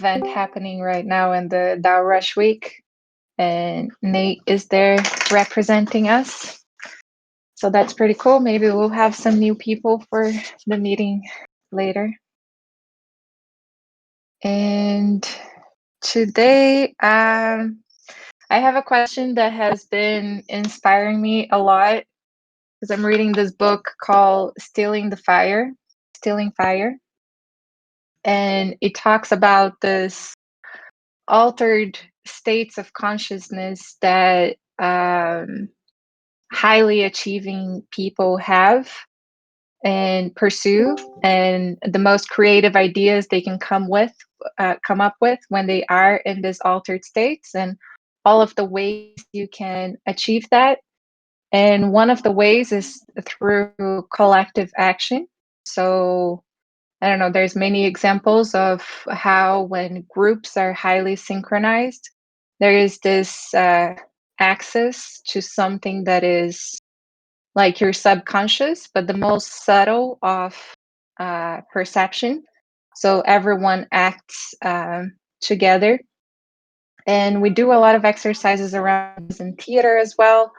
event happening right now in the Dow Rush Week, and Nate is there representing us. So that's pretty cool. Maybe we'll have some new people for the meeting later. And today, I have a question that has been inspiring me a lot because I'm reading this book called Stealing Fire. And it talks about this altered states of consciousness that highly achieving people have and pursue, and the most creative ideas they can come up with when they are in this altered states, and all of the ways you can achieve that. And one of the ways is through collective action. So I don't know, there's many examples of how when groups are highly synchronized, there is this access to something that is like your subconscious, but the most subtle of perception. So everyone acts together. And we do a lot of exercises around this in theater as well.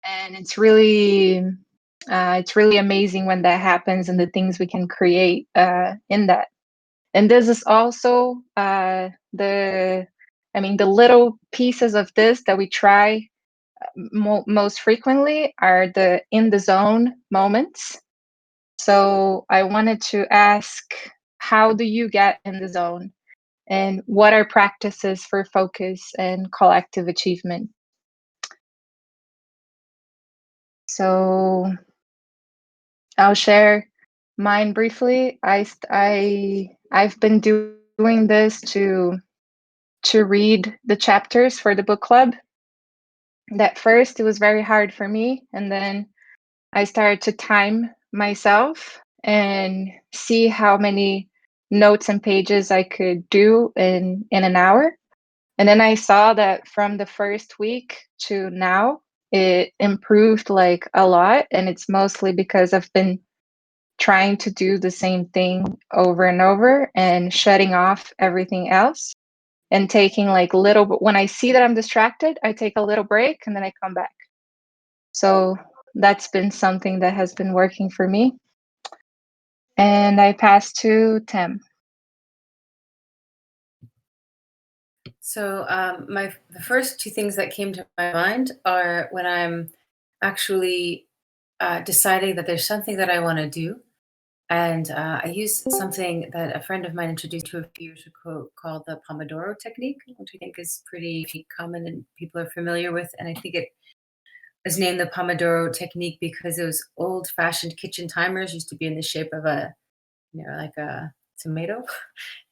And it's really amazing when that happens and the things we can create in that. And this is also the little pieces of this that we try most frequently are the in the zone moments. So I wanted to ask, how do you get in the zone? And what are practices for focus and collective achievement? So I'll share mine briefly. I've been doing this to read the chapters for the book club. At first, it was very hard for me, and then I started to time myself and see how many notes and pages I could do in an hour. And then I saw that from the first week to now, it improved like a lot. And it's mostly because I've been trying to do the same thing over and over and shutting off everything else and taking like when I see that I'm distracted, I take a little break and then I come back. So that's been something that has been working for me. And I pass to Tim. So the first two things that came to my mind are when I'm actually deciding that there's something that I want to do. And I use something that a friend of mine introduced to a few years ago called the Pomodoro technique, which I think is pretty common and people are familiar with. And I think it was named the Pomodoro technique because those old-fashioned kitchen timers used to be in the shape of like a tomato. And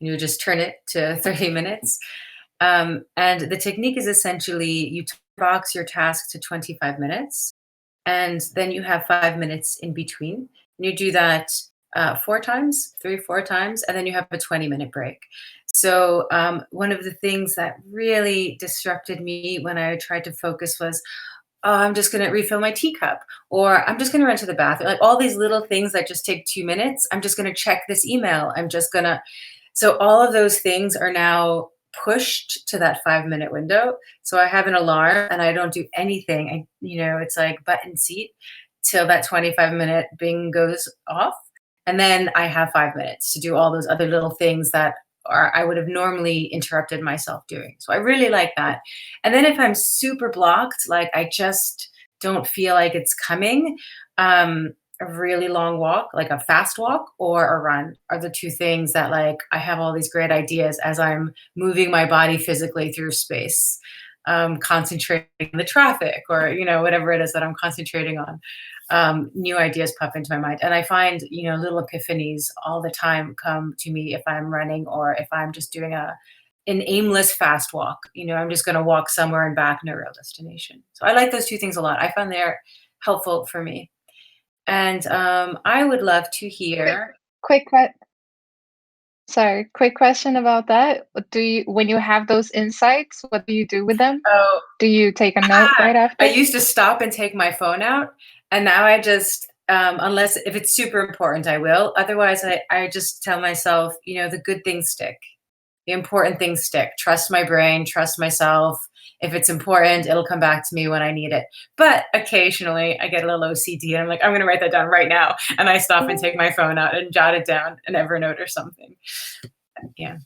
you would just turn it to 30 minutes. And the technique is essentially you box your task to 25 minutes, and then you have 5 minutes in between. And you do that 4 times, 4 times, and then you have a 20-minute break. So one of the things that really disrupted me when I tried to focus was, oh, I'm just going to refill my teacup, or I'm just going to run to the bathroom. Like all these little things that just take 2 minutes. I'm just going to check this email. So all of those things are now pushed to that 5-minute window. So I have an alarm and I don't do anything. It's like button seat till that 25-minute bing goes off. And then I have 5 minutes to do all those other little things that I would have normally interrupted myself doing. So I really like that. And then if I'm super blocked, like I just don't feel like it's coming, a really long walk, like a fast walk or a run are the two things that like I have all these great ideas as I'm moving my body physically through space, concentrating on the traffic or, whatever it is that I'm concentrating on. New ideas pop into my mind. And I find, little epiphanies all the time come to me if I'm running or if I'm just doing an aimless fast walk. I'm just going to walk somewhere and back, no real destination. So I like those two things a lot. I find they're helpful for me. And I would love to hear. Quick question about that. When you have those insights, what do you do with them? Oh, do you take a note right after? I used to stop and take my phone out, and now I just, unless if it's super important, I will. Otherwise, I just tell myself, the good things stick. The important things stick. Trust my brain, trust myself. If it's important, it'll come back to me when I need it. But occasionally I get a little OCD and I'm like, I'm going to write that down right now. And I stop and take my phone out and jot it down in Evernote or something. Yeah.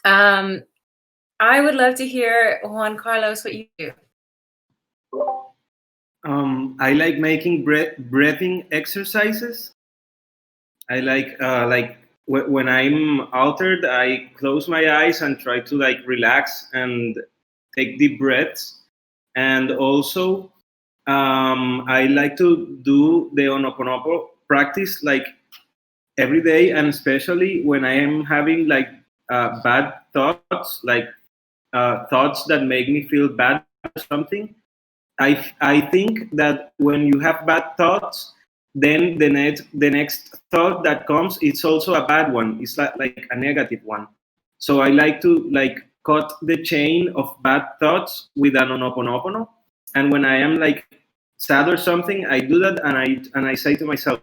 I would love to hear, Juan Carlos, what you do. I like making breathing exercises. I like when I'm altered, I close my eyes and try to like relax and take deep breaths. And also, I like to do the Ho'oponopono practice like every day, and especially when I am having like bad thoughts, like thoughts that make me feel bad or something. I think that when you have bad thoughts, then the next thought that comes, it's also a bad one. It's like a negative one. So I like to like cut the chain of bad thoughts with an Ho'oponopono. And when I am like sad or something, I do that, and I say to myself,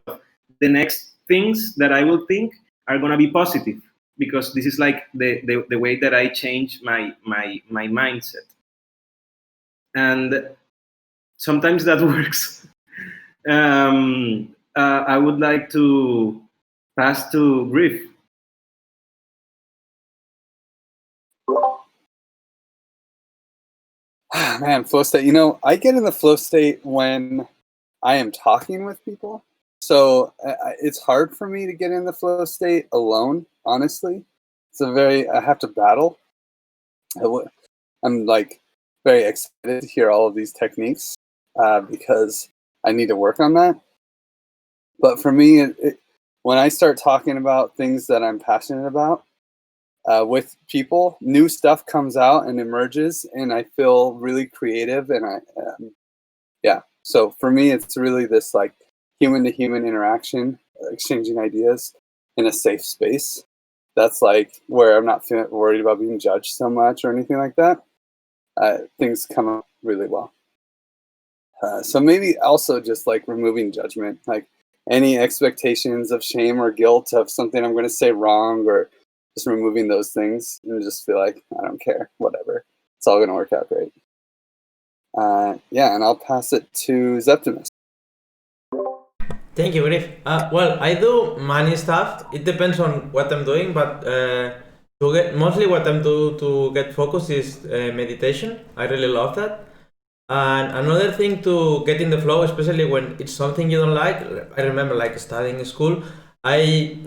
the next things that I will think are gonna be positive, because this is like the way that I change my mindset. And sometimes that works. I would like to pass to Griff. Man, flow state. I get in the flow state when I am talking with people. So it's hard for me to get in the flow state alone, honestly. I have to battle. I'm like very excited to hear all of these techniques because I need to work on that. But for me, when I start talking about things that I'm passionate about with people, new stuff comes out and emerges, and I feel really creative. And yeah. So for me, it's really this like human-to-human interaction, exchanging ideas in a safe space. That's like where I'm not worried about being judged so much or anything like that. Things come out really well. So maybe also just like removing judgment, like any expectations of shame or guilt of something I'm going to say wrong, or just removing those things and just feel like, I don't care, whatever. It's all going to work out great. Yeah, and I'll pass it to Zeptimus. Thank you, Griff. Well, I do many stuff. It depends on what I'm doing, but mostly what I'm doing to get focused is meditation. I really love that. And another thing to get in the flow, especially when it's something you don't like. I remember like studying in school. I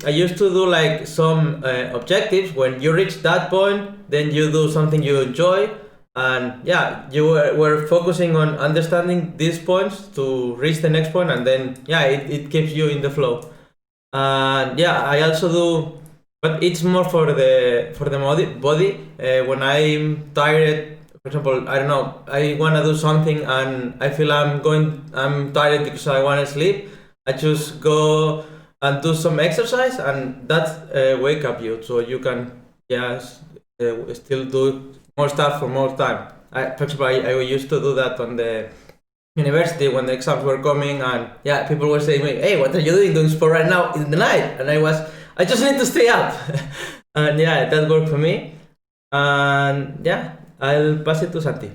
used to do like some objectives. When you reach that point, then you do something you enjoy. And yeah, you were focusing on understanding these points to reach the next point, and then yeah, it keeps you in the flow. And yeah, I also do, but it's more for the body. When I'm tired, for example, I don't know, I wanna do something and I feel I'm tired because I wanna sleep. I just go and do some exercise, and that wake up you, so you can still do more stuff for more time. For example, I used to do that on the university when the exams were coming, and yeah, people were saying, "Hey, what are you doing sport right now in the night?" And I just need to stay up, and yeah, that worked for me. And yeah, I'll pass it to Santi.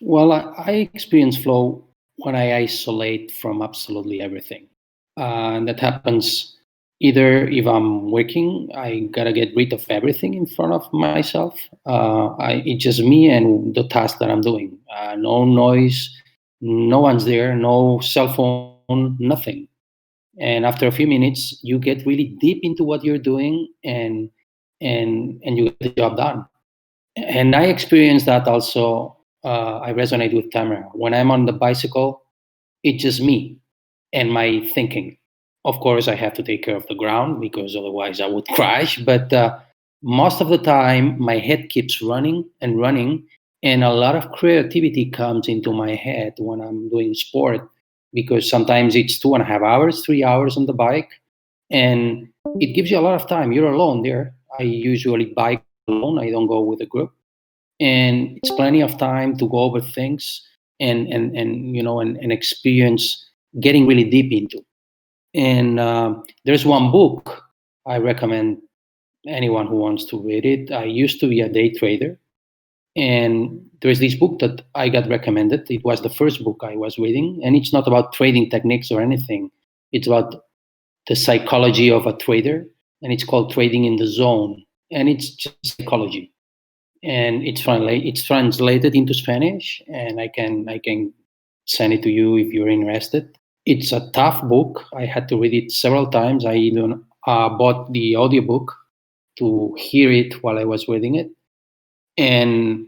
Well, I experience flow when I isolate from absolutely everything. And that happens either if I'm working, I gotta get rid of everything in front of myself. It's just me and the task that I'm doing. No noise, no one's there, no cell phone, nothing. And after a few minutes, you get really deep into what you're doing, and you get the job done. And I experienced that also. I resonate with Tamara. When I'm on the bicycle, it's just me and my thinking. Of course, I have to take care of the ground because otherwise I would crash. But most of the time, my head keeps running and running, and a lot of creativity comes into my head when I'm doing sport, because sometimes it's 2.5 hours, 3 hours on the bike, and it gives you a lot of time. You're alone there. I usually bike alone. I don't go with a group, and it's plenty of time to go over things and experience getting really deep into. And there's one book I recommend anyone who wants to read it. I used to be a day trader, and there's this book that I got recommended. It was the first book I was reading, and it's not about trading techniques or anything. It's about the psychology of a trader, and it's called Trading in the Zone, and it's just psychology. And it's translated into Spanish, and I can send it to you if you're interested. It's a tough book. I had to read it several times. I even bought the audiobook to hear it while I was reading it, and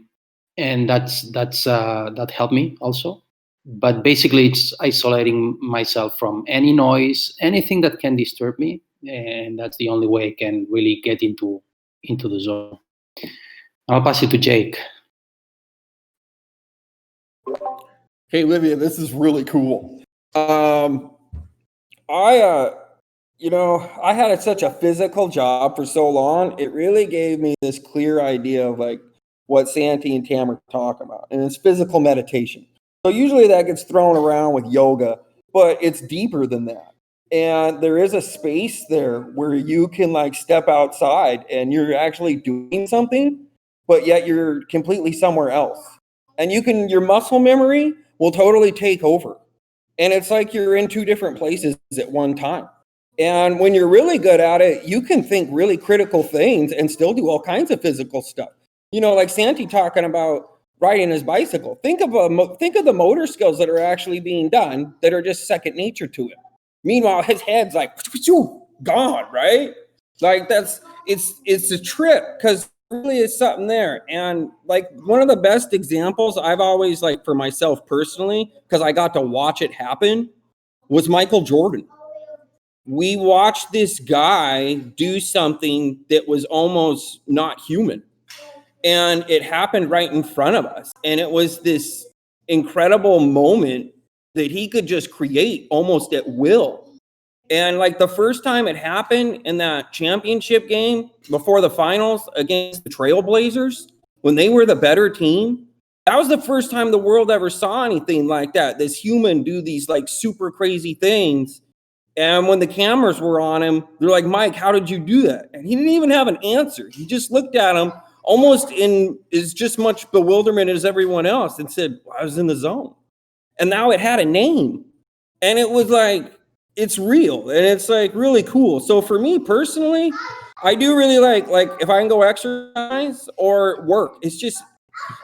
that helped me also. But basically, it's isolating myself from any noise, anything that can disturb me, and that's the only way I can really get into the zone. I'll pass it to Jake. Hey, Livia, this is really cool. I had such a physical job for so long. It really gave me this clear idea of like what Santi and Tam are talking about, and it's physical meditation. So usually that gets thrown around with yoga, but it's deeper than that. And there is a space there where you can like step outside and you're actually doing something, but yet you're completely somewhere else. And your muscle memory will totally take over. And it's like you're in two different places at one time. And when you're really good at it, you can think really critical things and still do all kinds of physical stuff. You know, like Santi talking about riding his bicycle. Think of the motor skills that are actually being done that are just second nature to him. Meanwhile, his head's like gone, right? Like it's a trip because really is something there. And like one of the best examples I've always like for myself personally, because I got to watch it happen, was Michael Jordan. We watched this guy do something that was almost not human. And it happened right in front of us. And it was this incredible moment that he could just create almost at will. And like the first time it happened in that championship game before the finals against the Trailblazers, when they were the better team, that was the first time the world ever saw anything like that. This human do these like super crazy things. And when the cameras were on him, they're like, Mike, how did you do that? And he didn't even have an answer. He just looked at him almost in as just much bewilderment as everyone else and said, well, I was in the zone. And now it had a name. And it was like, it's real. And it's like really cool. So for me personally, I do really like if I can go exercise or work, it's just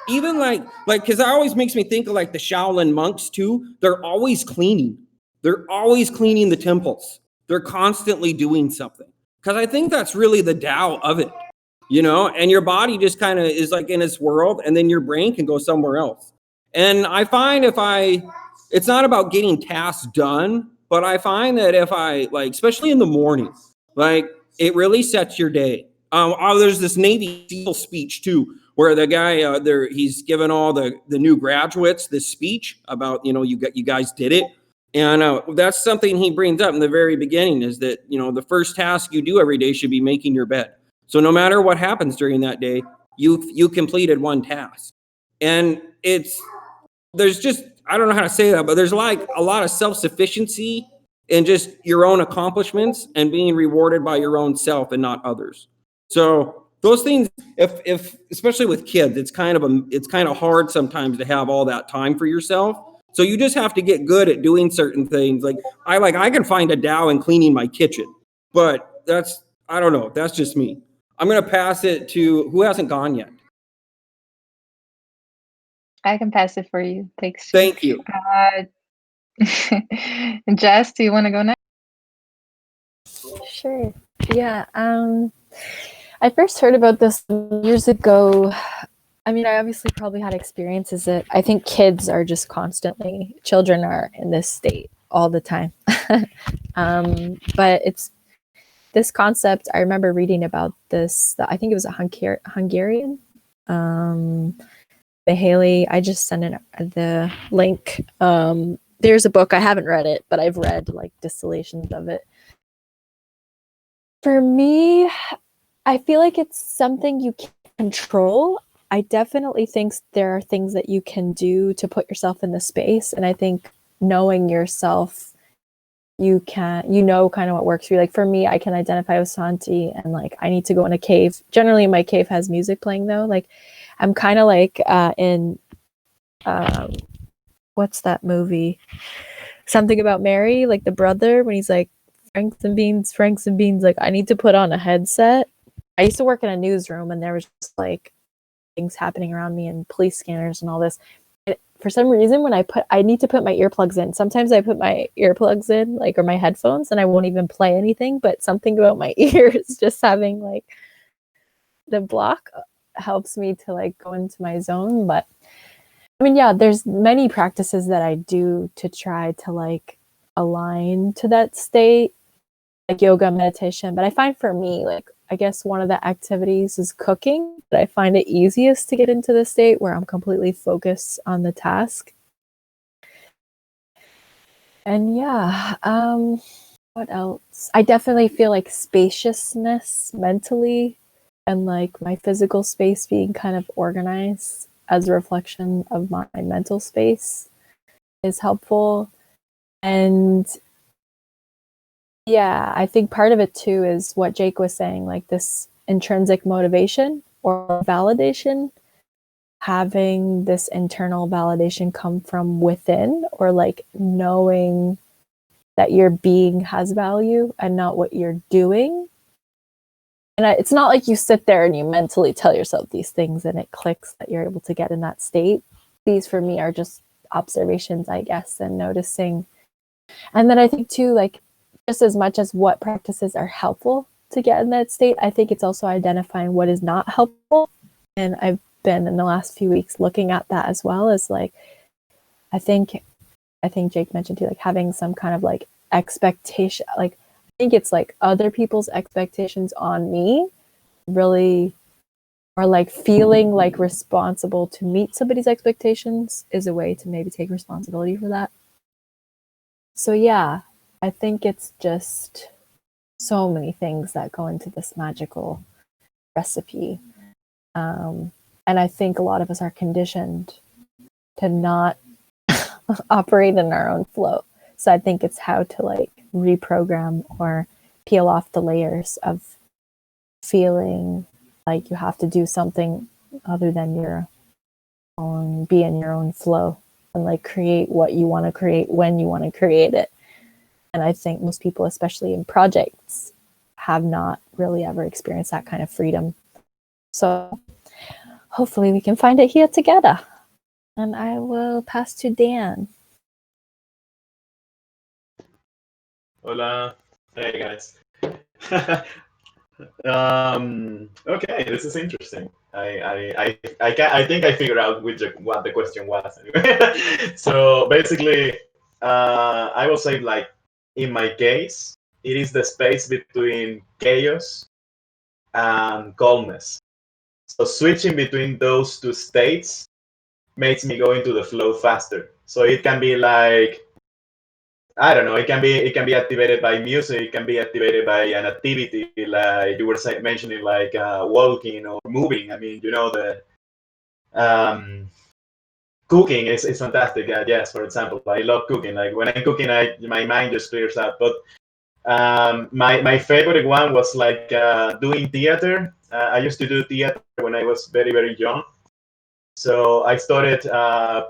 even like, cause it always makes me think of like the Shaolin monks too. They're always cleaning. They're always cleaning the temples. They're constantly doing something. Cause I think that's really the Tao of it, you know, and your body just kind of is like in its world and then your brain can go somewhere else. And I find it's not about getting tasks done, but I find that if I like, especially in the morning, like it really sets your day. There's this Navy SEAL speech too, where the guy he's given all the new graduates this speech about, you know, you guys did it. And that's something he brings up in the very beginning is that, you know, the first task you do every day should be making your bed. So no matter what happens during that day, you completed one task. And there's just, I don't know how to say that, but there's like a lot of self-sufficiency in just your own accomplishments and being rewarded by your own self and not others. So those things, if especially with kids, it's kind of hard sometimes to have all that time for yourself. So you just have to get good at doing certain things. Like I can find a Tao in cleaning my kitchen, but I don't know. That's just me. I'm going to pass it to who hasn't gone yet. I can pass it for you. Thanks. Thank you. Jess, do you want to go next? Sure. Yeah. I first heard about this years ago. I mean, I obviously probably had experiences that I think children are in this state all the time. But it's this concept. I remember reading about this. I think it was a Hungarian. The Haley, I just sent in the link. There's a book, I haven't read it, but I've read like distillations of it. For me, I feel like it's something you can control. I definitely think there are things that you can do to put yourself in the space. And I think knowing yourself, you know kind of what works for you. Like for me, I can identify with Santi, and like I need to go in a cave. Generally my cave has music playing though. Like I'm kind of like in what's that movie? Something About Mary, like the brother, when he's like, Franks and beans, like I need to put on a headset. I used to work in a newsroom, and there was just like things happening around me and police scanners and all this. And for some reason, when I need to put my earplugs in. Sometimes I put my earplugs in, like, or my headphones, and I won't even play anything, but something about my ears, just having like the block helps me to like go into my zone. But I mean, yeah, there's many practices that I do to try to like align to that state, like yoga, meditation. But I find for me, like, I guess one of the activities is cooking. But I find it easiest to get into the state where I'm completely focused on the task. And yeah, what else? I definitely feel like spaciousness mentally, and like my physical space being kind of organized as a reflection of my mental space is helpful. And yeah, I think part of it too is what Jake was saying, like this intrinsic motivation or validation, having this internal validation come from within, or like knowing that your being has value and not what you're doing. And it's not like you sit there and you mentally tell yourself these things and it clicks that you're able to get in that state. These for me are just observations, I guess, and noticing. And then I think too, like, just as much as what practices are helpful to get in that state, I think it's also identifying what is not helpful. And I've been in the last few weeks looking at that as well, as like, I think Jake mentioned too, like having some kind of like expectation, like I think it's like other people's expectations on me really, or like feeling like responsible to meet somebody's expectations is a way to maybe take responsibility for that. So yeah, I think it's just so many things that go into this magical recipe. And I think a lot of us are conditioned to not operate in our own flow. So I think it's how to like reprogram or peel off the layers of feeling like you have to do something other than your own, be in your own flow and like create what you want to create when you want to create it. And I think most people, especially in projects, have not really ever experienced that kind of freedom. So hopefully we can find it here together. And I will pass to Dan. Hola. Hey, guys. Okay, this is interesting. I think I figured out what the question was. So basically, I will say, like, in my case, it is the space between chaos and calmness. So switching between those two states makes me go into the flow faster. So it can be like, I don't know, it can be activated by music, it can be activated by an activity like you were mentioning, like walking or moving. I mean, the cooking is fantastic. Yes, for example, I love cooking. Like when I'm cooking, my mind just clears out. But my favorite one was like doing theater. I used to do theater when I was very, very young. So I started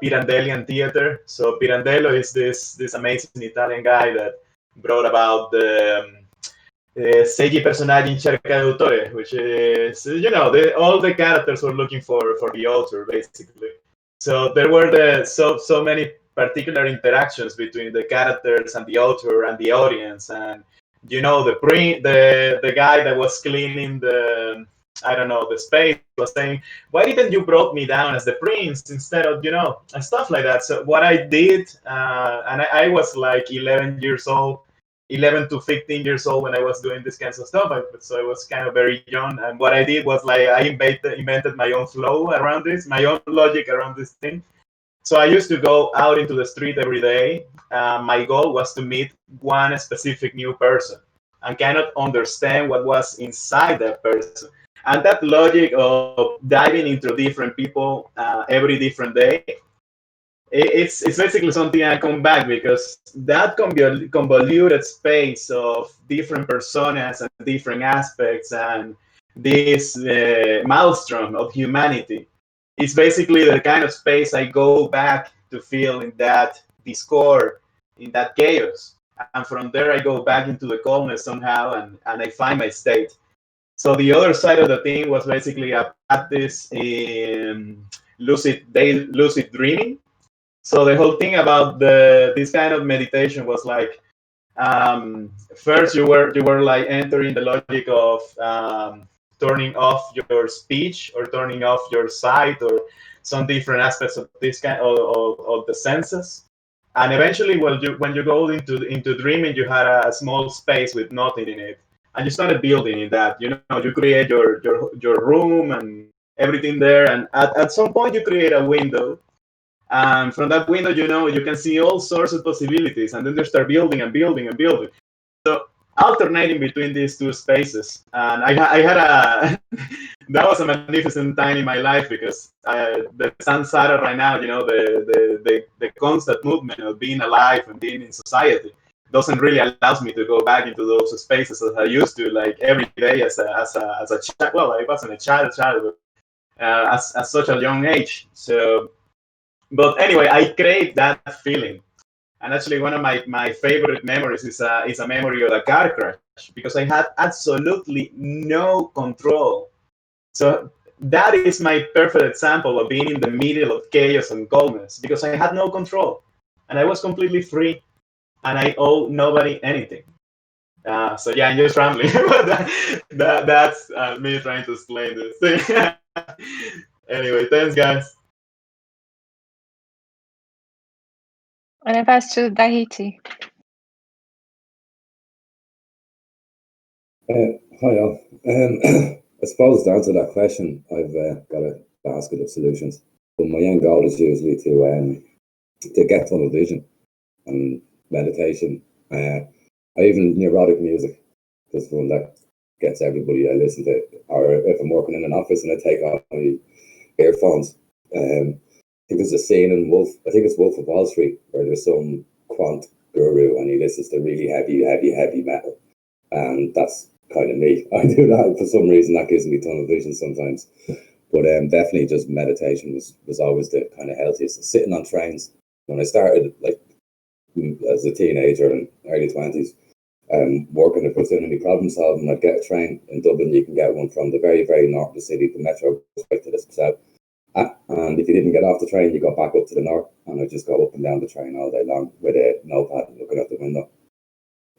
Pirandellian theater. So Pirandello is this amazing Italian guy that brought about the Seiji personaggi in cerca d'autore, which is, all the characters were looking for the author, basically. So there were so many particular interactions between the characters and the author and the audience. And the guy that was cleaning the space was saying, why didn't you brought me down as the prince instead of, and stuff like that. So what I did, and I was like 11 to 15 years old when I was doing this kinds of stuff. So I was kind of very young. And what I did was like, I invented my own flow around this, my own logic around this thing. So I used to go out into the street every day. My goal was to meet one specific new person and kind of understand what was inside that person. And that logic of diving into different people every different day it's basically something I come back because that convoluted space of different personas and different aspects and this maelstrom of humanity is basically the kind of space I go back to feel in that discord, in that chaos. And from there, I go back into the calmness somehow and I find my state. So the other side of the thing was basically a practice in lucid dreaming. So the whole thing about this kind of meditation was like first you were like entering the logic of turning off your speech or turning off your sight or some different aspects of this kind of the senses. And eventually, when you go into dreaming, you had a small space with nothing in it, and you started building in that. You create your room and everything there, and at some point you create a window, and from that window, you can see all sorts of possibilities, and then you start building and building and building. So alternating between these two spaces, and I had a that was a magnificent time in my life because the samsara right now, the constant movement of being alive and being in society doesn't really allows me to go back into those spaces as I used to, like every day as a child. Well, I wasn't a child, but at such a young age. So, but anyway, I crave that feeling. And actually, one of my favorite memories is a memory of a car crash because I had absolutely no control. So that is my perfect example of being in the middle of chaos and calmness because I had no control and I was completely free and I owe nobody anything. So yeah, I'm just rambling, but that's me trying to explain this thing. Anyway, thanks, guys. And I pass to Dahiti. Hi all. I suppose to answer that question, I've got a basket of solutions. But my end goal is usually to get tunnel vision and meditation. I even neurotic music is one that gets everybody I listen to. Or if I'm working in an office and I take off my earphones, I think there's a scene in Wolf. I think it's Wolf of Wall Street where there's some quant guru and he listens to really heavy metal, and that's kind of me. I do that for some reason. That gives me tunnel vision sometimes. But definitely just meditation was always the kind of healthiest. Sitting on trains when I started, like as a teenager and early 20s, working at any problem solving, I'd get a train in Dublin. You can get one from the very, very north of the city. The metro goes right to the south. And if you didn't get off the train, you go back up to the north, and I'd just go up and down the train all day long with a notepad looking out the window.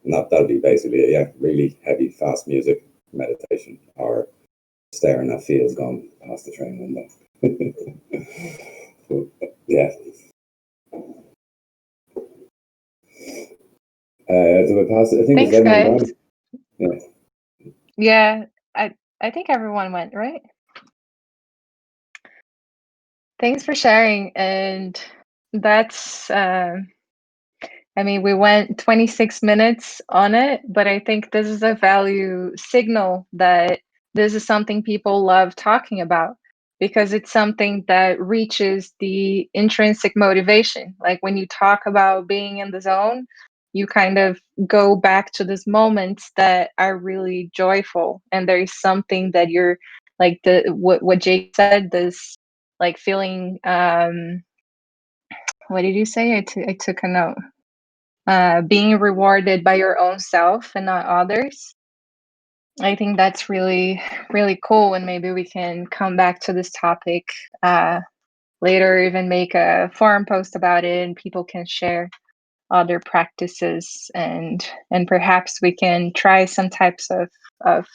And that'd be basically it, yeah. Really heavy, fast music, meditation, or staring at fields going past the train window. So, yeah. Do I pass it? I think Thanks, it's guys. everyone. Yeah, I think everyone went, right? Thanks for sharing. And that's I mean, we went 26 minutes on it, but I think this is a value signal that this is something people love talking about because it's something that reaches the intrinsic motivation. Like when you talk about being in the zone, you kind of go back to these moments that are really joyful, and there is something that you're like what Jake said, this like feeling what did you say? I took a note. Being rewarded by your own self and not others. I think that's really, really cool. And maybe we can come back to this topic later, even make a forum post about it, and people can share other practices, and perhaps we can try some types of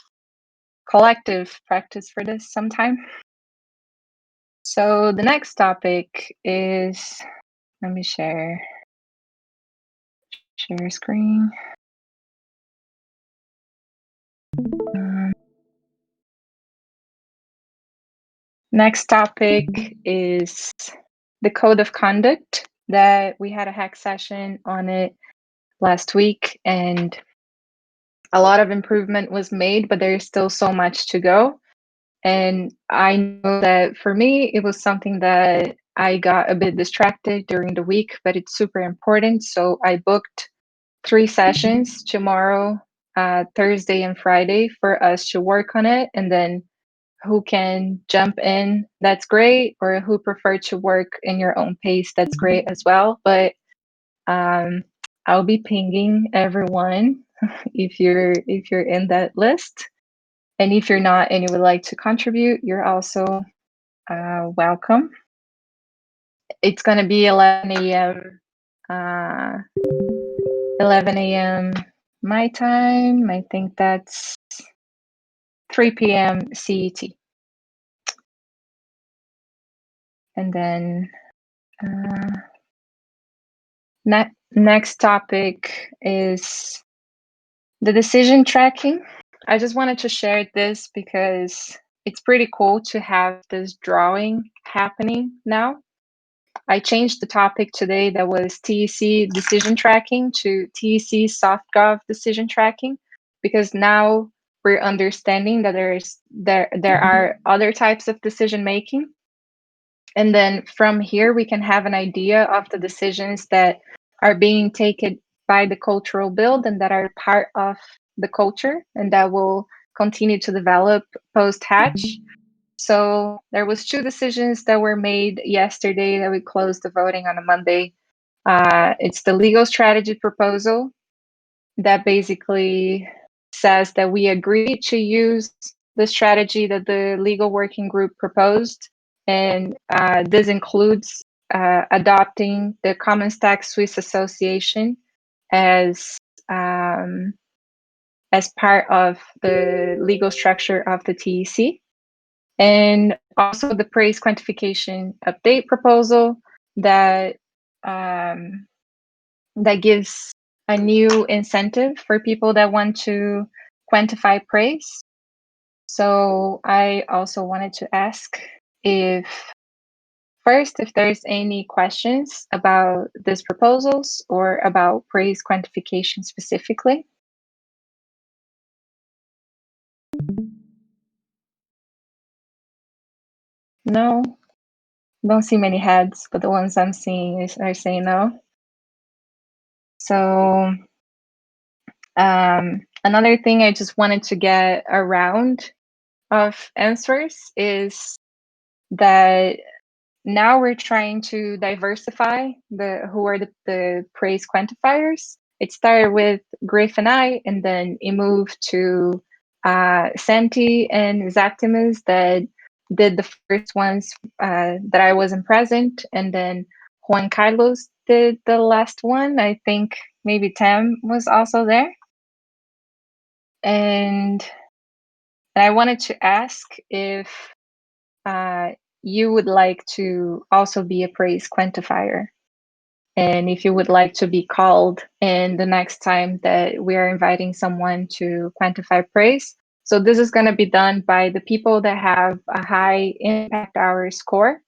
collective practice for this sometime. So the next topic is, let me share screen. Next topic is the code of conduct, that we had a hack session on it last week, and a lot of improvement was made, but there is still so much to go. And I know that for me, it was something that I got a bit distracted during the week, but it's super important. So I booked 3 sessions tomorrow, Thursday, and Friday for us to work on it. And then who can jump in, that's great. Or who prefer to work in your own pace, that's great as well. But I'll be pinging everyone if you're in that list. And if you're not and you would like to contribute, you're also welcome. It's going to be 11 a.m. 11 a.m. my time. I think that's 3 p.m. CET. And then next topic is the decision tracking. I just wanted to share this because it's pretty cool to have this drawing happening now. I changed the topic today that was TEC decision tracking to TEC Softgov decision tracking, because now we're understanding that there are other types of decision making. And then from here, we can have an idea of the decisions that are being taken by the cultural build and that are part of the culture and that will continue to develop post-hatch. So there was 2 decisions that were made yesterday that we closed the voting on a Monday. It's the legal strategy proposal that basically says that we agree to use the strategy that the legal working group proposed. And this includes adopting the Common Stack Swiss Association as part of the legal structure of the TEC. And also the Paraise quantification update proposal that that gives a new incentive for people that want to quantify Paraise. So I also wanted to ask if there's any questions about these proposals or about Paraise quantification specifically. No, don't see many heads, but the ones I'm seeing are saying no. So another thing I just wanted to get a round of answers is that now we're trying to diversify who are the Paraise quantifiers. It started with Griff and I, and then it moved to Santi and Zactimus that did the first ones that I wasn't present, and then Juan Carlos did the last one. I think maybe Tam was also there. And I wanted to ask if you would like to also be a Paraise quantifier, and if you would like to be called in the next time that we are inviting someone to quantify Paraise. So this is going to be done by the people that have a high impact hour score.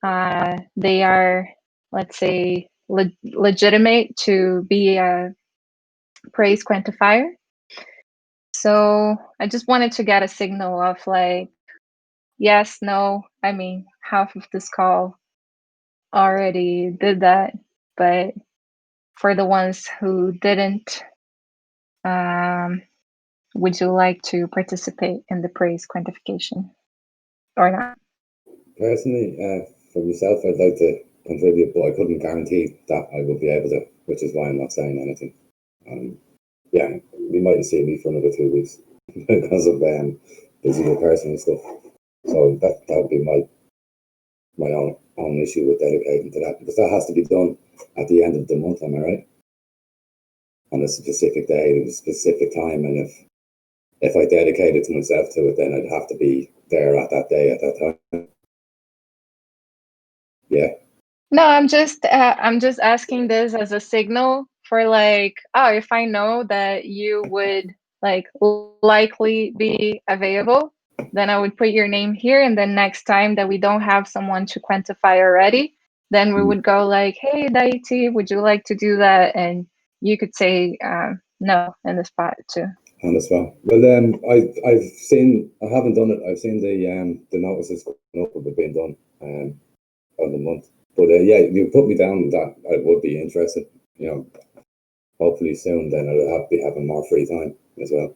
They are, let's say, legitimate to be a Paraise quantifier. So I just wanted to get a signal of like, yes, no. I mean, half of this call already did that, but for the ones who didn't, would you like to participate in the Paraise quantification or not? Personally, for myself, I'd like to contribute, but I couldn't guarantee that I would be able to, which is why I'm not saying anything. Yeah, we mightn't see me for another 2 weeks because of busy with personal stuff. So that would be my own issue with dedicating to that, because that has to be done at the end of the month. Am I right? On a specific day, at a specific time, and if I dedicated to myself to it, then I'd have to be there at that day at that time. Yeah. No, I'm just asking this as a signal for like, oh, if I know that you would like likely be available, then I would put your name here, and then next time that we don't have someone to quantify already, then we would go like, hey, Daiti, would you like to do that? And you could say no in the spot too. On the spot. Well, I've seen. I haven't done it. I've seen the notices going up of it being done. of the month. But yeah, you put me down that I would be interested. You know, hopefully soon. Then I'll be having more free time as well.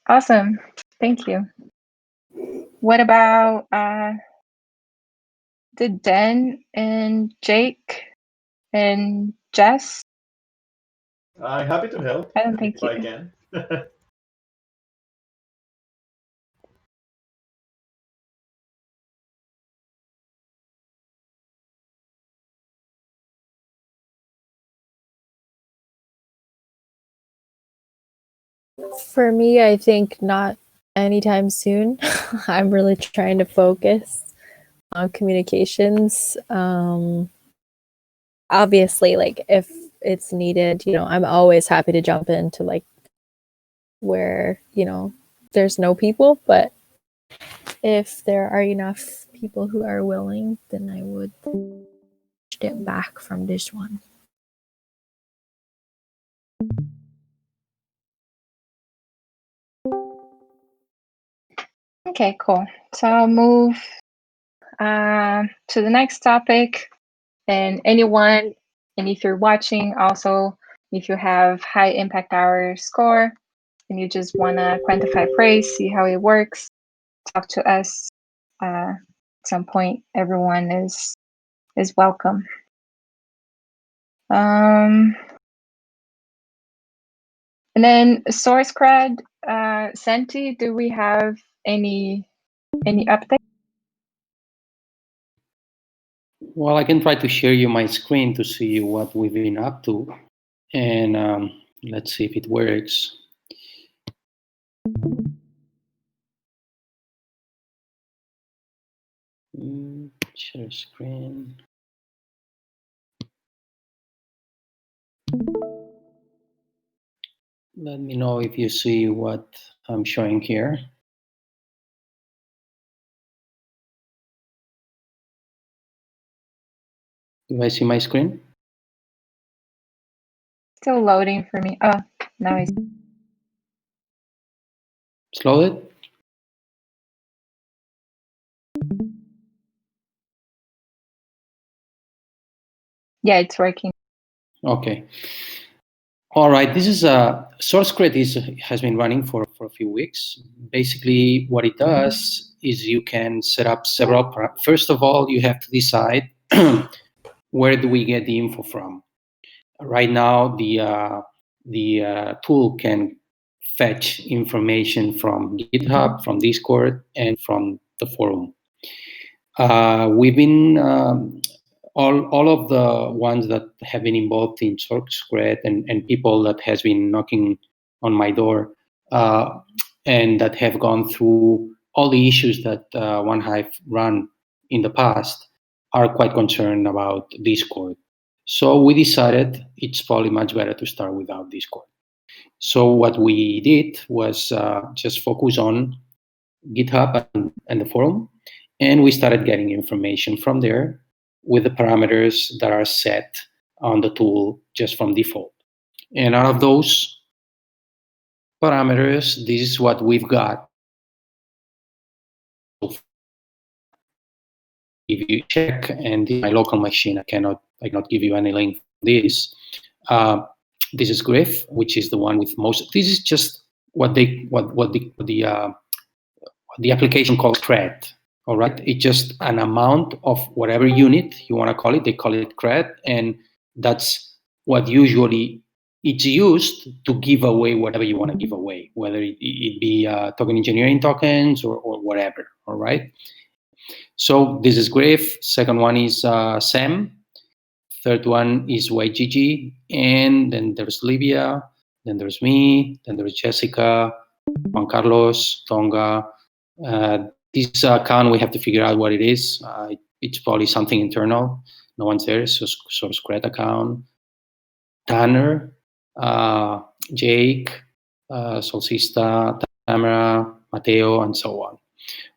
Awesome. Thank you. What about did Den and Jake and Jess? I'm happy to help I don't think if you. I can. For me, I think not anytime soon. I'm really trying to focus on communications. Obviously, like if it's needed, I'm always happy to jump into like where, there's no people, but if there are enough people who are willing, then I would step back from this one. Okay, cool. So I'll move to the next topic. And anyone, and if you're watching also, if you have high impact hour score and you just want to quantify Paraise, see how it works, talk to us. At some point, everyone is welcome. And then Sourcecred, Senti, do we have any update? Well, I can try to share you my screen to see what we've been up to, and let's see if it works. Share screen. Let me know if you see what I'm showing here. Do I see my screen? Still loading for me. Oh, now it's Slow it. yeah, it's working. Okay. All right. This is Sourcecred has been running for a few weeks. Basically, what it does is you can set up several. First of all, you have to decide where do we get the info from. Right now, the tool can fetch information from GitHub, from Discord, and from the forum. We've been all of the ones that have been involved in Sourcecred and people that has been knocking on my door and that have gone through all the issues that OneHive run in the past are quite concerned about Discord. So we decided it's probably much better to start without Discord. So what we did was just focus on GitHub and the forum, and we started getting information from there with the parameters that are set on the tool just from default. And out of those parameters, this is what we've got. If you check, and this is my local machine, I cannot give you any link for this. This is Griff, which is the one with most. This is just what the application calls cred. All right, it's just an amount of whatever unit you want to call it. They call it cred, and that's what usually it's used to give away whatever you want to give away, whether it be token engineering tokens or whatever. All right. So this is Griff. Second one is Sam. Third one is YGG, and then there's Livia. Then there's me. Then there's Jessica, Juan Carlos, Tonga. This account, we have to figure out what it is. It's probably something internal. No one's there. So Sourcecred account. Tanner, Jake, Solcista, Tamara, Mateo, and so on.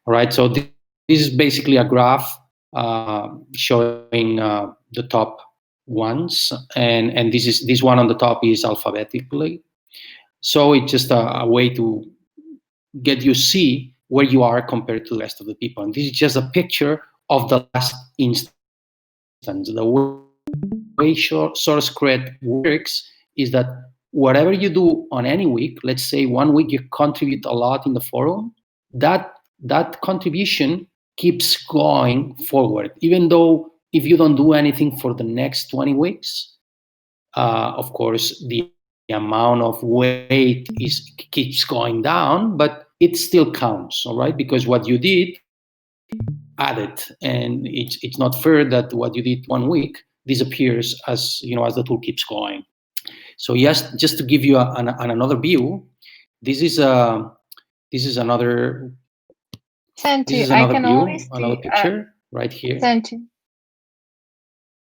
All right. So this is basically a graph showing the top ones, and this one on the top is alphabetically. So it's just a way to get you see where you are compared to the rest of the people. And this is just a picture of the last instance. The way Sourcecred works is that whatever you do on any week, let's say 1 week you contribute a lot in the forum, that contribution keeps going forward, even though if you don't do anything for the next 20 weeks, of course, the amount of weight keeps going down, but it still counts, all right? Because what you did added, and it's not fair that what you did 1 week disappears as the tool keeps going. So yes, just to give you another view, this is another. Santi, This is I another can view, only see another picture right here. Santi.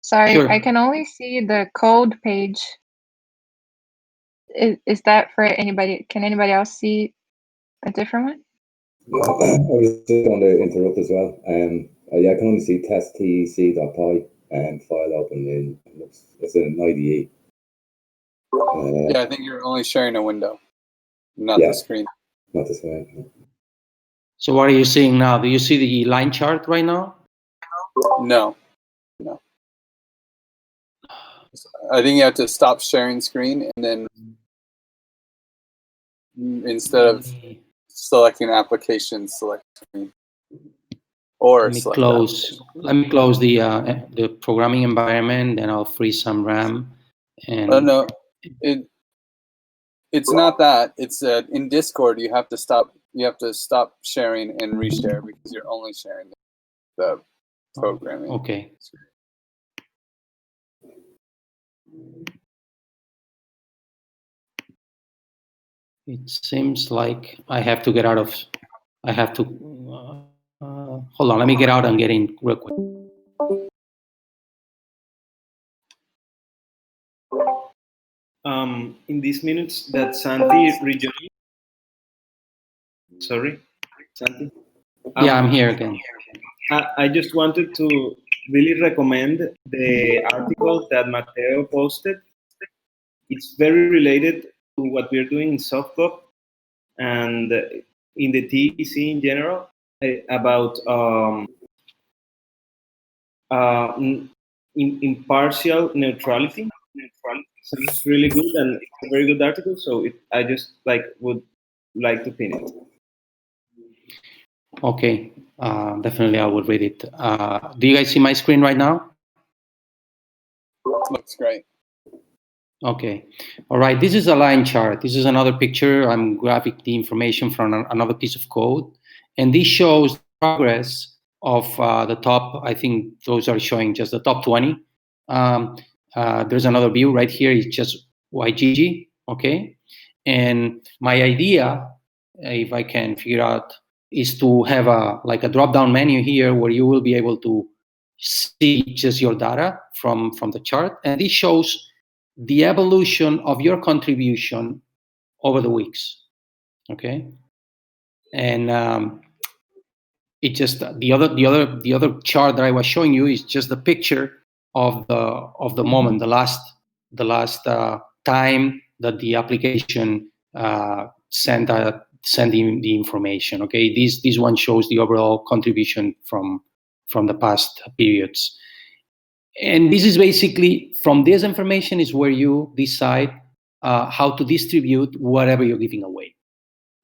Sorry, Sure. I can only see the code page. Is that for anybody? Can anybody else see a different one? Yeah, I was just going to interrupt as well. Yeah, I can only see testtc.py and file open in it's an IDE. Yeah, I think you're only sharing a window, not Yeah. the screen. Not the screen. So what are you seeing now? Do you see the line chart right now? No. I think you have to stop sharing screen and then instead of selecting application, select screen. Or Let me close the programming environment, then I'll free some RAM. And oh no, it's not that. It's in Discord you have to stop. You have to stop sharing and reshare because you're only sharing the programming. Okay. It seems like I have to get out of. I have to. Hold on. Let me get out and get in real quick. In these minutes that Santi rejoined. Sorry, Santi. Yeah, I'm here again. I just wanted to really recommend the article that Mateo posted. It's very related to what we're doing in Softgov and in the TEC in general about impartial neutrality. So it's really good and it's a very good article. So I just would like to pin it. Okay, definitely I will read it. Do you guys see my screen right now? Looks great. Okay, all right. This is a line chart. This is another picture. I'm grabbing the information from another piece of code, and this shows progress of the top. I think those are showing just the top 20. There's another view right here. It's just WG. Okay, and my idea, if I can figure out, is to have a drop-down menu here where you will be able to see just your data from the chart, and this shows the evolution of your contribution over the weeks. Okay, and it just the other chart that I was showing you is just the picture of the moment, the last time that the application sent in the information. Okay, this one shows the overall contribution from the past periods. And this is basically, from this information is where you decide how to distribute whatever you're giving away.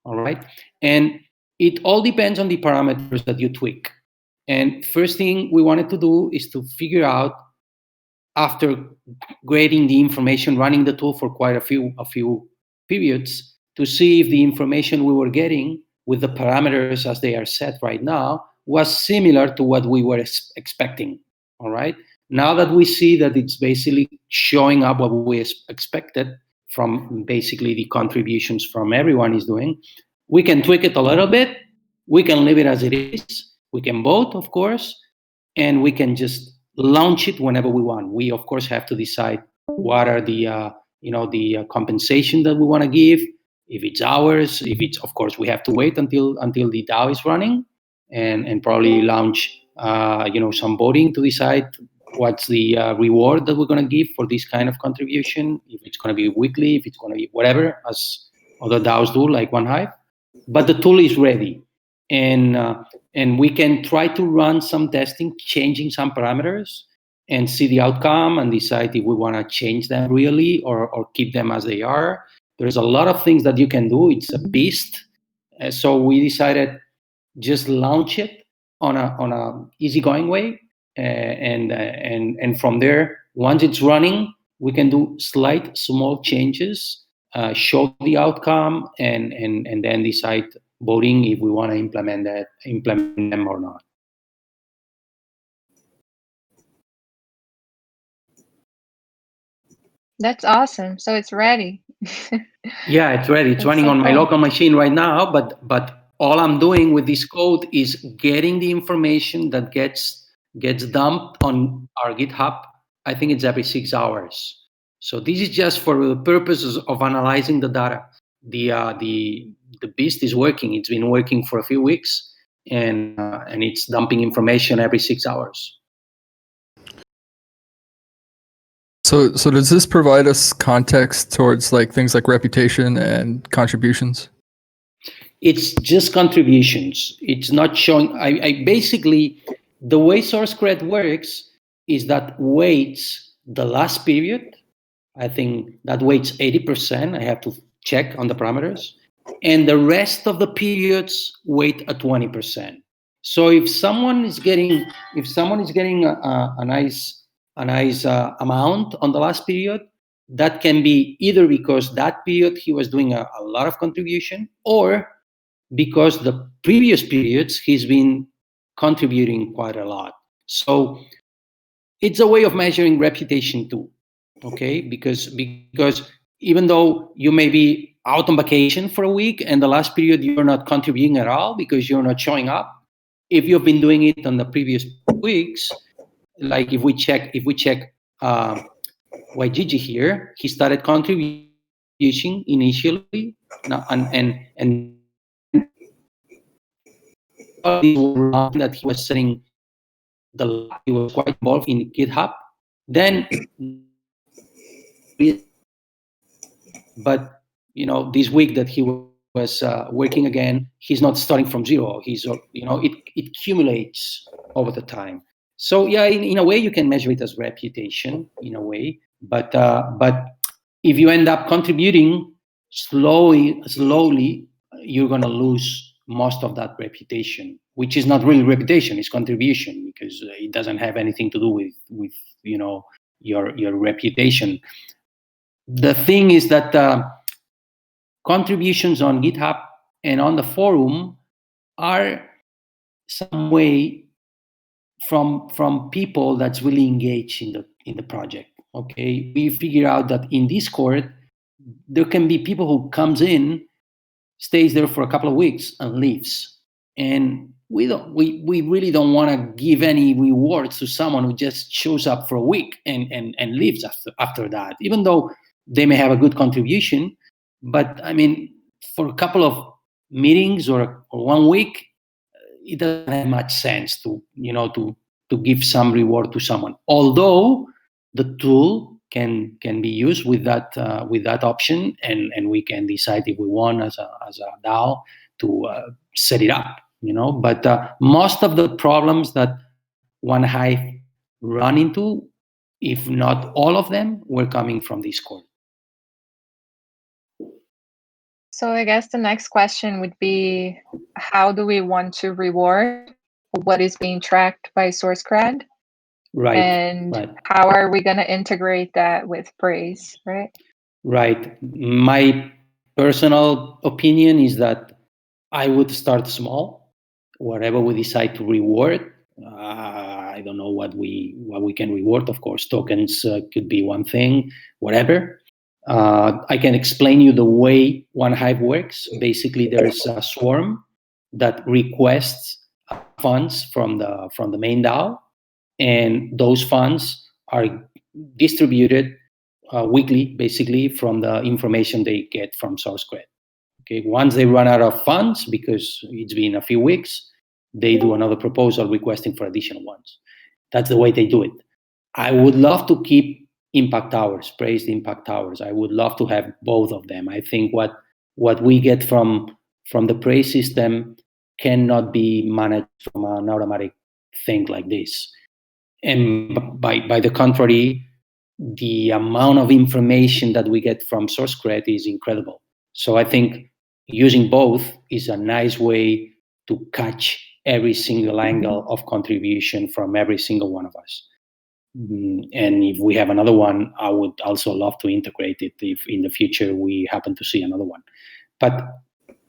All right, and it all depends on the parameters that you tweak. And first thing we wanted to do is to figure out, after grading the information, running the tool for quite a few periods, to see if the information we were getting with the parameters as they are set right now was similar to what we were expecting. All right. Now that we see that it's basically showing up what we expected from basically the contributions from everyone is doing, we can tweak it a little bit. We can leave it as it is. We can vote, of course, and we can just launch it whenever we want. We, of course, have to decide what are the compensation that we want to give. If it's hours, if it's, of course, we have to wait until the DAO is running, and probably launch some voting to decide what's the reward that we're going to give for this kind of contribution, if it's going to be weekly, if it's going to be whatever, as other DAOs do, like OneHive. But the tool is ready. and we can try to run some testing, changing some parameters, and see the outcome and decide if we want to change them really or keep them as they are. There's a lot of things that you can do. It's a beast. So we decided just launch it on a easygoing way, and from there, once it's running, we can do slight small changes, show the outcome, and then decide voting if we want to implement them or not. That's awesome. So it's ready. Yeah, it's ready. It's running so on my cool. local machine right now, but all I'm doing with this code is getting the information that gets dumped on our GitHub. I think it's every 6 hours. So this is just for the purposes of analyzing the data. The beast is working. It's been working for a few weeks, and it's dumping information every 6 hours. So does this provide us context towards like things like reputation and contributions? It's just contributions. It's not showing. I basically, the way Sourcecred works is that weights the last period. I think that weights 80%. I have to check on the parameters, and the rest of the periods weight at 20%. So if someone is getting a nice amount on the last period, that can be either because that period he was doing a lot of contribution, or because the previous periods he's been contributing quite a lot. So it's a way of measuring reputation too, okay? Because even though you may be out on vacation for a week and the last period you're not contributing at all because you're not showing up, if you've been doing it on the previous weeks, like if we check YGG here, he started contributing initially, and that he was setting he was quite involved in GitHub. Then, but this week that he was working again, he's not starting from zero. He's it accumulates over the time. So yeah, in a way you can measure it as reputation in a way, but if you end up contributing slowly, you're gonna lose most of that reputation, which is not really reputation, it's contribution, because it doesn't have anything to do with your reputation. The thing is that contributions on GitHub and on the forum are some way from people that's really engaged in the project. Okay, we figure out that in Discord there can be people who comes in, stays there for a couple of weeks and leaves, and we really don't want to give any rewards to someone who just shows up for a week and leaves after that, even though they may have a good contribution. But I mean, for a couple of meetings or 1 week, it doesn't have much sense to give some reward to someone. Although the tool can be used with that option, and we can decide if we want as a DAO to set it up. But most of the problems that OneHive run into, if not all of them, were coming from Discord. So I guess the next question would be, how do we want to reward what is being tracked by Sourcecred? Right. And how are we going to integrate that with Paraise, right? Right. My personal opinion is that I would start small. Whatever we decide to reward, I don't know what we can reward. Of course, tokens could be one thing, whatever. I can explain you the way OneHive works. Basically, there's a swarm that requests funds from the main DAO, and those funds are distributed weekly, basically, from the information they get from Sourcecred. Okay, once they run out of funds, because it's been a few weeks, they do another proposal requesting for additional ones. That's the way they do it. I would love to keep impact hours, Paraise impact hours. I would love to have both of them. I think what we get from the Paraise system cannot be managed from an automatic thing like this. And by the contrary, the amount of information that we get from Sourcecred is incredible. So I think using both is a nice way to catch every single angle of contribution from every single one of us. And if we have another one, I would also love to integrate it if in the future we happen to see another one. But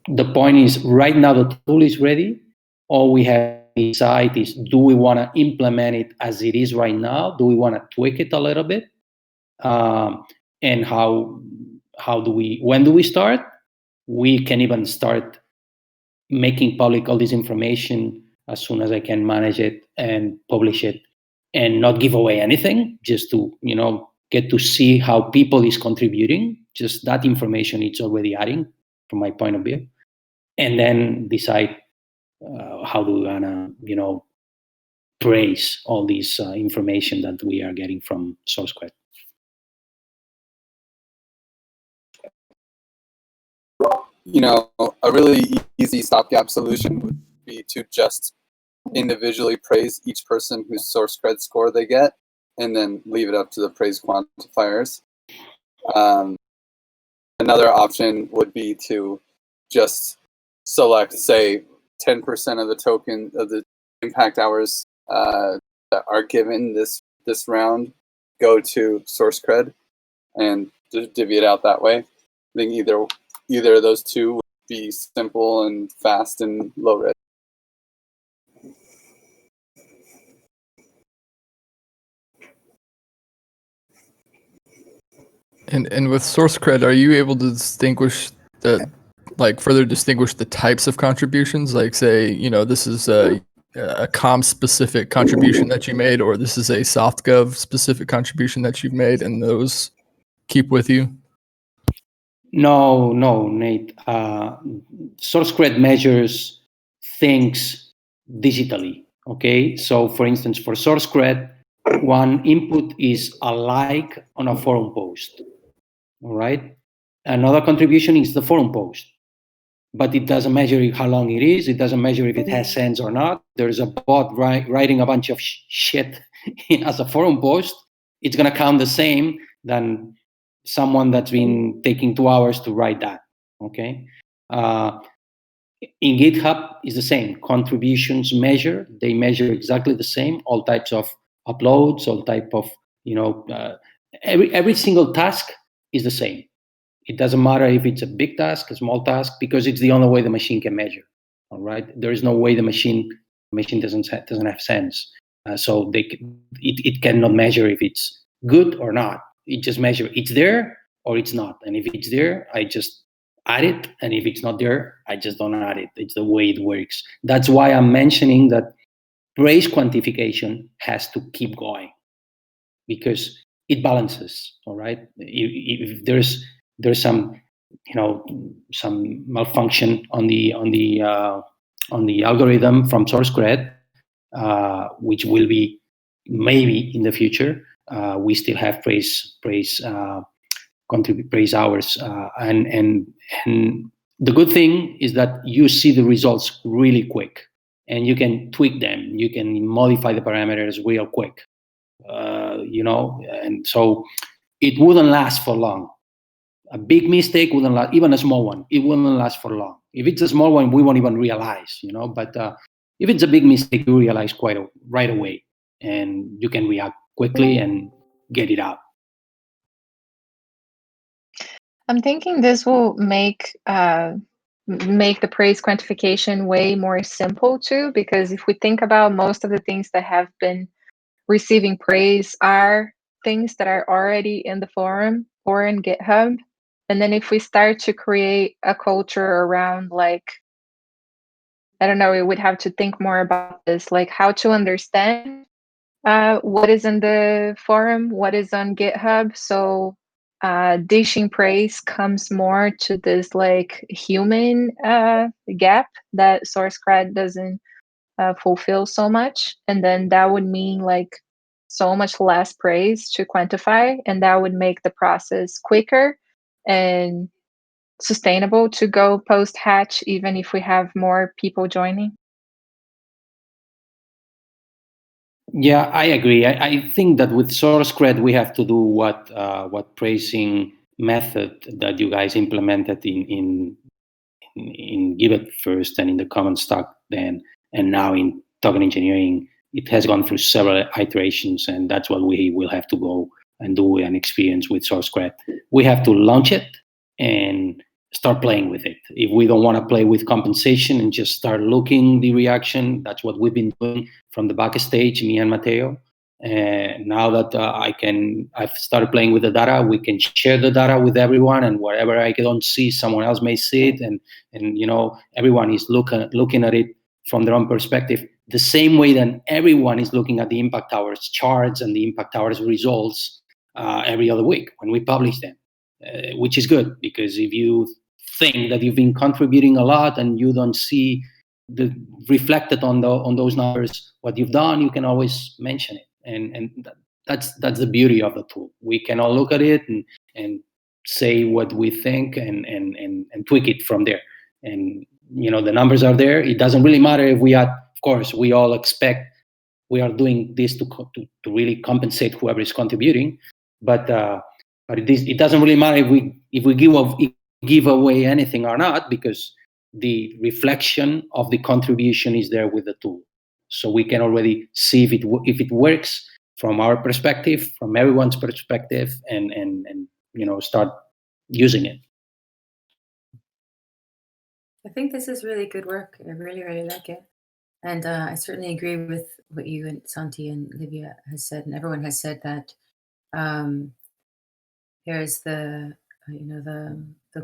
the point is, right now the tool is ready. All we have to decide is, do we want to implement it as it is right now? Do we want to tweak it a little bit? And when do we start? We can even start making public all this information as soon as I can manage it and publish it, and not give away anything, just to get to see how people is contributing. Just that information it's already adding from my point of view, and then decide how do we wanna praise all this information that we are getting from Sourcecred. A really easy stopgap solution would be to just individually praise each person whose Sourcecred score they get, and then leave it up to the praise quantifiers. Another option would be to just select, say, 10% of the token of the impact hours that are given this round go to Sourcecred, and just divvy it out that way. I think either of those two would be simple and fast and low risk. And with Sourcecred, are you able to further distinguish the types of contributions? Like, say, this is a comms specific contribution that you made, or this is a Softgov specific contribution that you've made, and those keep with you? No, Nate. Sourcecred measures things digitally. Okay, so for instance, for Sourcecred, one input is a like on a forum post. All right. Another contribution is the forum post, but it doesn't measure how long it is. It doesn't measure if it has sense or not. There's a bot writing a bunch of shit as a forum post. It's going to count the same than someone that's been taking 2 hours to write that. Okay. In GitHub is the same. Contributions they measure exactly the same. All types of uploads, all type of, every single task is the same. It doesn't matter if it's a big task, a small task, because it's the only way the machine can measure. All right. There is no way the machine doesn't have sense. So it cannot measure if it's good or not. It just measures it's there or it's not. And if it's there, I just add it. And if it's not there, I just don't add it. It's the way it works. That's why I'm mentioning that praise quantification has to keep going, because it balances. All right. If there's some some malfunction on the algorithm from Sourcecred, which will be maybe in the future, we still have praise hours, and the good thing is that you see the results really quick, and you can tweak them, you can modify the parameters real quick, and so it wouldn't last for long. A big mistake wouldn't last, even a small one, it wouldn't last for long. If it's a small one, we won't even realize, but if it's a big mistake, you realize right away, and you can react quickly and get it out. I'm thinking this will make the praise quantification way more simple too, because if we think about most of the things that have been receiving praise are things that are already in the forum or in GitHub. And then if we start to create a culture around, like, I don't know, we would have to think more about this, like how to understand what is in the forum, what is on GitHub. So dishing praise comes more to this like human gap that Sourcecred doesn't fulfill so much. And then that would mean like so much less praise to quantify, and that would make the process quicker and sustainable to go post hatch even if we have more people joining? Yeah, I agree. I think that with Sourcecred we have to do what praising method that you guys implemented in Give It first and in the common stock then, and now in token engineering. It has gone through several iterations, and that's what we will have to go and do and experience with Sourcecred. We have to launch it and start playing with it. If we don't want to play with compensation and just start looking the reaction, that's what we've been doing from the backstage, me and Mateo. And now that I've started playing with the data, we can share the data with everyone, and whatever I don't see, someone else may see it, and everyone is looking at it from their own perspective, the same way that everyone is looking at the impact hours charts and the impact hours results every other week when we publish them, which is good, because if you think that you've been contributing a lot and you don't see the reflected on those numbers what you've done, you can always mention it, and that's the beauty of the tool. We can all look at it and say what we think and tweak it from there. And the numbers are there. It doesn't really matter if we are, of course, we all expect we are doing this to really compensate whoever is contributing, but it doesn't really matter if we give away anything or not, because the reflection of the contribution is there with the tool, so we can already see if it works from our perspective, from everyone's perspective, and start using it. I think this is really good work. I really, really like it. And I certainly agree with what you and Santi and Livia has said, and everyone has said, that there's the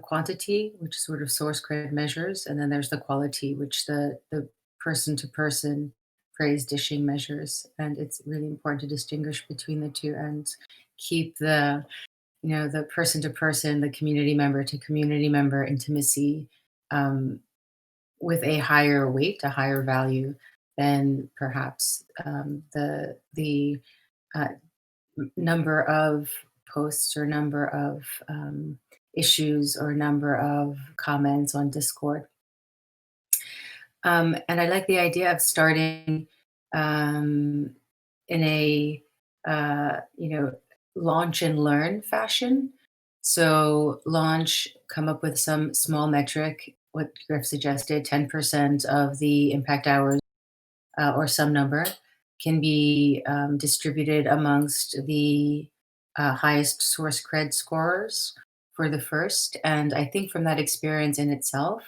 quantity, which sort of Sourcecred measures, and then there's the quality, which the person-to-person praise dishing measures. And it's really important to distinguish between the two and keep the person-to-person, the community member to community member intimacy with a higher weight, a higher value than perhaps the number of posts or number of issues or number of comments on Discord. And I like the idea of starting in a launch and learn fashion. So launch, come up with some small metric, what Griff suggested, 10% of the impact hours or some number can be distributed amongst the highest Sourcecred scorers for the first. And I think from that experience in itself,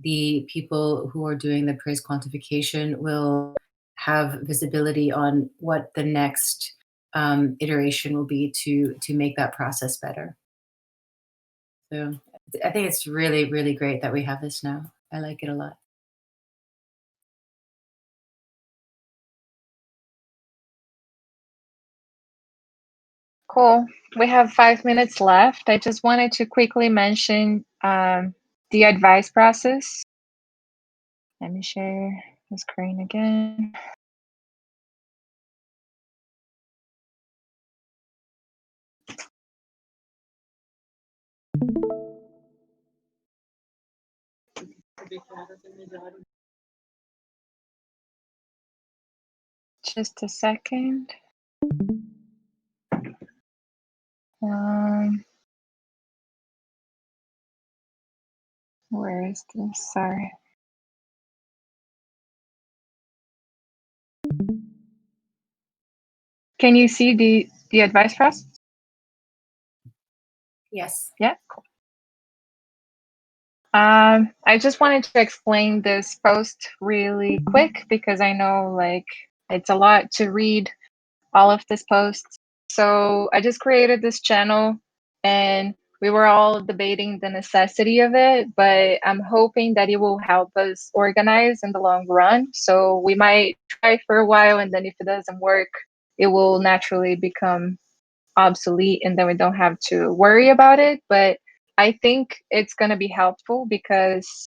the people who are doing the praise quantification will have visibility on what the next iteration will be to make that process better. So I think it's really, really great that we have this now. I like it a lot. Cool. We have 5 minutes left. I just wanted to quickly mention the advice process. Let me share the screen again. Just a second. Where is this? Sorry. Can you see the advice process? Yes. Yeah. Cool. I just wanted to explain this post really quick because I know it's a lot to read all of this posts. So I just created this channel and we were all debating the necessity of it, but I'm hoping that it will help us organize in the long run. So we might try for a while, and then if it doesn't work, it will naturally become obsolete and then we don't have to worry about it. But I think it's going to be helpful because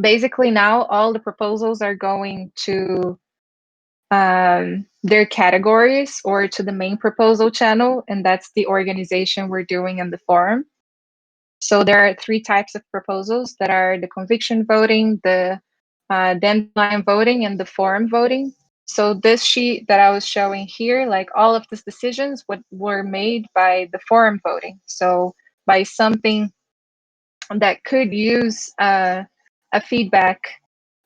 basically now all the proposals are going to their categories or to the main proposal channel, and that's the organization we're doing in the forum. So there are 3 types of proposals that are the conviction voting, the dandelion voting, and the forum voting. So this sheet that I was showing here, like all of these decisions were made by the forum voting. So by something that could use a feedback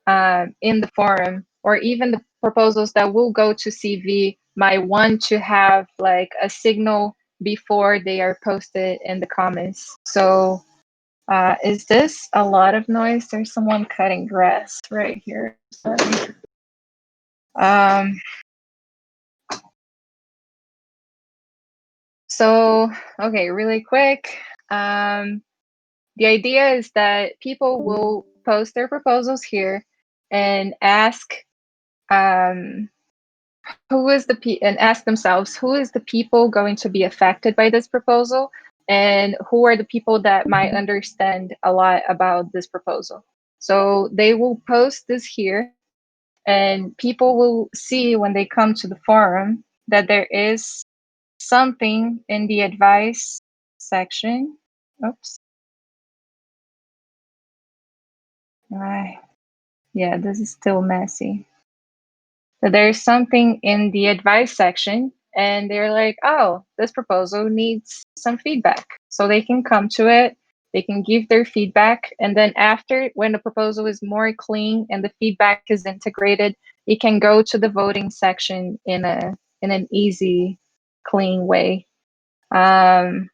in the forum, or even the proposals that will go to CV might want to have like a signal before they are posted in the comments. So is this a lot of noise? There's someone cutting grass right here. Sorry. So, okay, really quick. The idea is that people will post their proposals here and ask and ask themselves who is the people going to be affected by this proposal, and who are the people that might understand a lot about this proposal. So they will post this here, and people will see when they come to the forum that there is something in the advice section. Oops. Yeah, this is still messy. So there's something in the advice section, and they're like, oh, this proposal needs some feedback. So they can come to it, they can give their feedback, and then after, when the proposal is more clean and the feedback is integrated, it can go to the voting section in an easy, clean way. This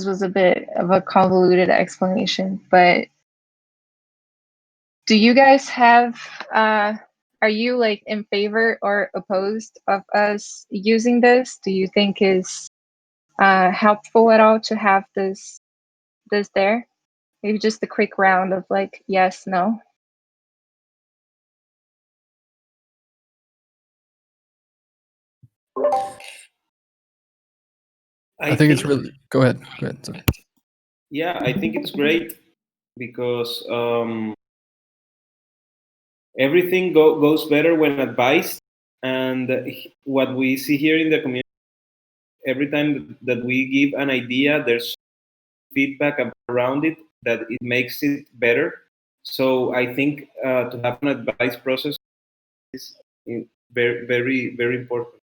was a bit of a convoluted explanation, but do you guys have are you like in favor or opposed of us using this? Do you think is helpful at all to have this there? Maybe just a quick round of like yes, no. I think it's really. Go ahead. Sorry. Yeah, I think it's great because everything goes better when advised. And what we see here in the community, every time that we give an idea, there's feedback around it that it makes it better. So I think to have an advice process is very, very, very important.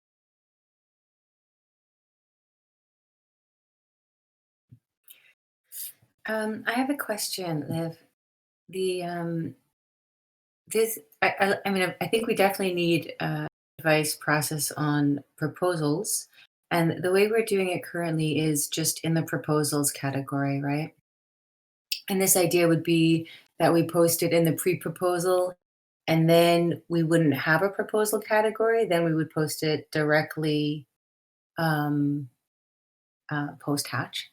I have a question, Liv. I mean, I think we definitely need a advice process on proposals, and the way we're doing it currently is just in the proposals category, right? And this idea would be that we post it in the pre-proposal, and then we wouldn't have a proposal category. Then we would post it directly post-hatch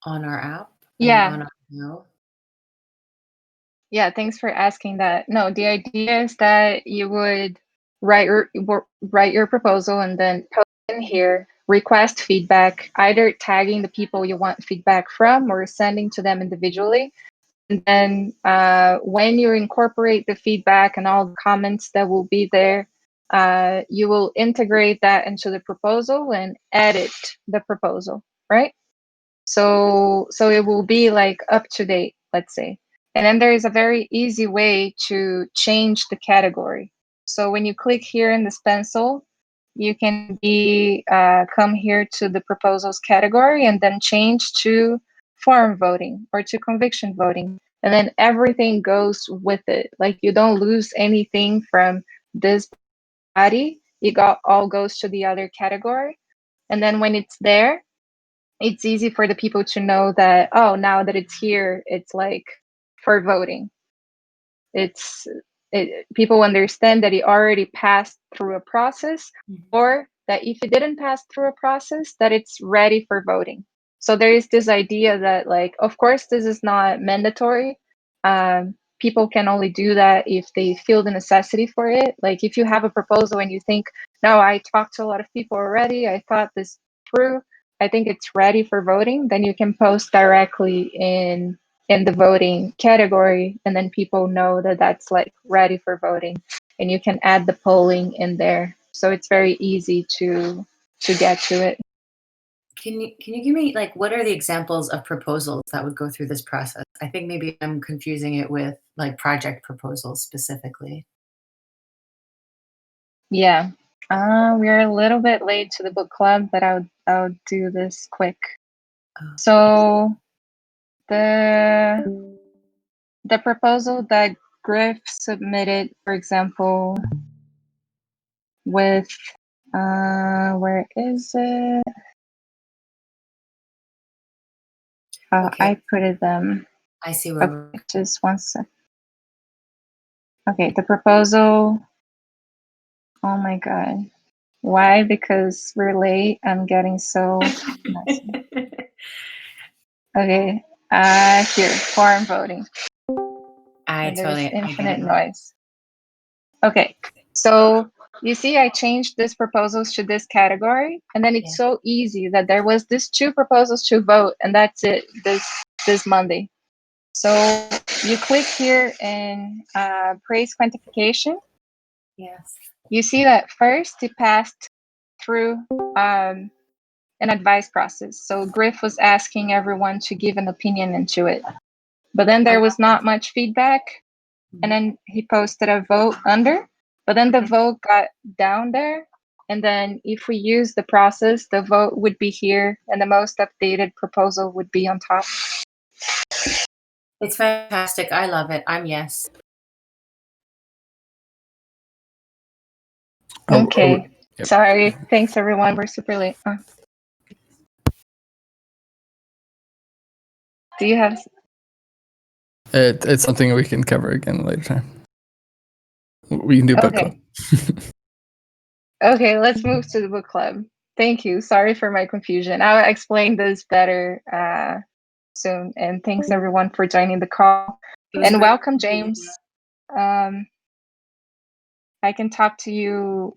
on our app. Yeah. Yeah, thanks for asking that. No, the idea is that you would write your proposal and then post in here, request feedback, either tagging the people you want feedback from or sending to them individually. And then when you incorporate the feedback and all the comments that will be there, you will integrate that into the proposal and edit the proposal, right? So it will be like up to date, let's say. And then there is a very easy way to change the category. So when you click here in this pencil, you can come here to the proposals category and then change to forum voting or to conviction voting. And then everything goes with it. Like you don't lose anything from this body. It all goes to the other category. And then when it's there, it's easy for the people to know that, oh, now that it's here, it's like for voting. People understand that it already passed through a process, or that if it didn't pass through a process, that it's ready for voting. So there is this idea that, like, of course, this is not mandatory. People can only do that if they feel the necessity for it. Like if you have a proposal and you think, no, I talked to a lot of people already, I thought this through, I think it's ready for voting, then you can post directly in the voting category, and then people know that that's like ready for voting, and you can add the polling in there. So it's very easy to get to it. Can you give me like what are the examples of proposals that would go through this process? I think maybe I'm confusing it with like project proposals specifically. Yeah. We're a little bit late to the book club, but I'll do this quick. So the proposal that Griff submitted, for example, with where is it? Okay. I put it I see where. Okay, just one sec. Okay, the proposal. Oh my god. Why? Because we're late. I'm getting so messy. Okay. Here, foreign voting. I There's totally infinite noise. Okay, so you see I changed this proposals to this category, and then it's so easy that there was this 2 proposals to vote, and that's it this Monday. So you click here in Paraise quantification. Yes. You see that first it passed through an advice process. So Griff was asking everyone to give an opinion into it. But then there was not much feedback. And then he posted a vote under. But then the vote got down there. And then if we use the process, the vote would be here and the most updated proposal would be on top. It's fantastic. I love it. I'm yes. Okay. Sorry. Thanks, everyone. We're super late. Do you have... It's something we can cover again later time. We can do book club. Okay, let's move to the book club. Thank you. Sorry for my confusion. I'll explain this better soon. And thanks everyone for joining the call. And welcome, James. I can talk to you